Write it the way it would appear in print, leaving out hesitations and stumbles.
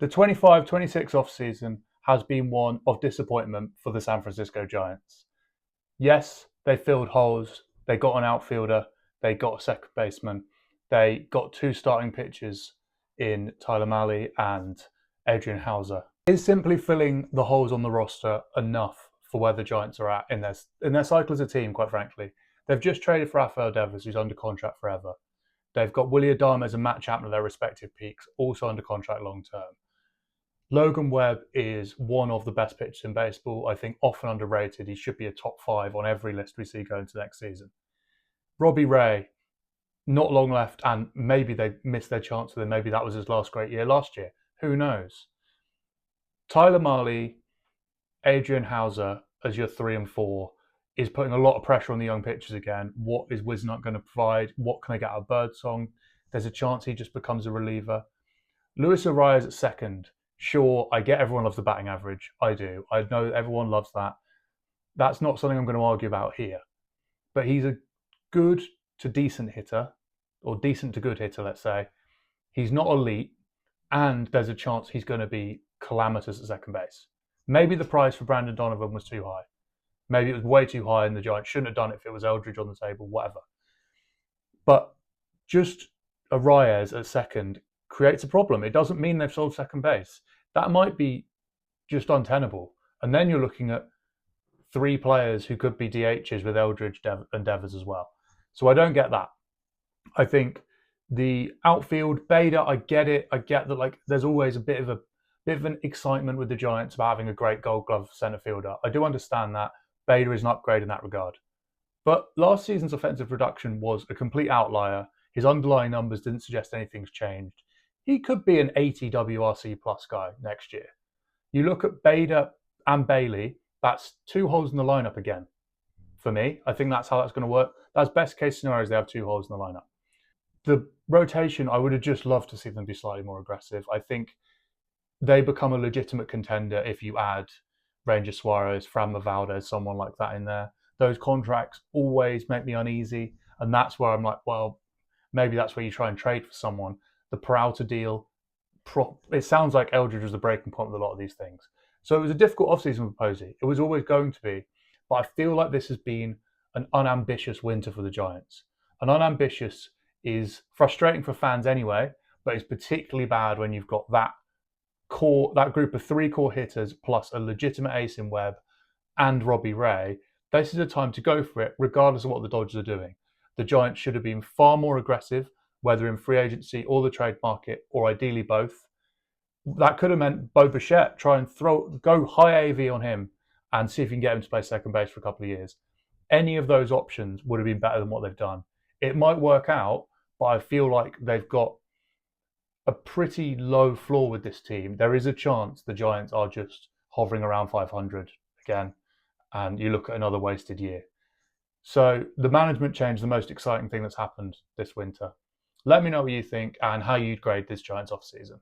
The 25-26 off-season has been one of disappointment for the San Francisco Giants. Yes, they filled holes. They got an outfielder. They got a second baseman. They got two starting pitchers in Tyler Mahle and Adrian Hauser. Is simply filling the holes on the roster enough for where the Giants are at in their cycle as a team, quite frankly? They've just traded for Rafael Devers, who's under contract forever. They've got Willy Adames and Matt Chapman at their respective peaks, also under contract long term. Logan Webb is one of the best pitchers in baseball. I think often underrated. He should be a top 5 on every list we see going into next season. Robbie Ray, not long left, and maybe they missed their chance with him. Maybe that was his last great year last year. Who knows? Tyler Mahle, Adrian Hauser as your 3 and 4 is putting a lot of pressure on the young pitchers again. What is Wisnut going to provide? What can I get out of Birdsong? There's a chance he just becomes a reliever. Luis Arias at second. Sure, I get everyone loves the batting average. I do. I know everyone loves that. That's not something I'm going to argue about here. But he's a good to decent hitter, or decent to good hitter, let's say. He's not elite, and there's a chance he's going to be calamitous at second base. Maybe the price for Brandon Donovan was too high. Maybe it was way too high and the Giants shouldn't have done it if it was Eldridge on the table, whatever. But just Arias at second creates a problem. It doesn't mean they've sold second base. That might be just untenable. And then you're looking at 3 players who could be DHs with Eldridge and Devers as well. So I don't get that. I think the outfield, Bader, I get it. I get that there's always a bit of an excitement with the Giants about having a great Gold Glove centre fielder. I do understand that. Bader is an upgrade in that regard. But last season's offensive production was a complete outlier. His underlying numbers didn't suggest anything's changed. He could be an 80 WRC plus guy next year. You look at Bader and Bailey, that's 2 holes in the lineup again. For me, I think that's how that's going to work. That's best case scenario is they have 2 holes in the lineup. The rotation, I would have just loved to see them be slightly more aggressive. I think they become a legitimate contender if you add Ranger Suarez, Framber Valdez, someone like that in there. Those contracts always make me uneasy. And that's where I'm like, well, maybe that's where you try and trade for someone. The Peralta deal, it sounds like Eldridge was the breaking point with a lot of these things. So it was a difficult offseason for Posey. It was always going to be. But I feel like this has been an unambitious winter for the Giants. And unambitious is frustrating for fans anyway, but it's particularly bad when you've got that group of 3 core hitters plus a legitimate ace in Webb and Robbie Ray. This is a time to go for it, regardless of what the Dodgers are doing. The Giants should have been far more aggressive, whether in free agency or the trade market, or ideally both. That could have meant Bo Bichette, try and go high AV on him and see if you can get him to play second base for a couple of years. Any of those options would have been better than what they've done. It might work out, but I feel like they've got a pretty low floor with this team. There is a chance the Giants are just hovering around 500 again, and you look at another wasted year. So the management change is the most exciting thing that's happened this winter. Let me know what you think and how you'd grade this Giants off-season.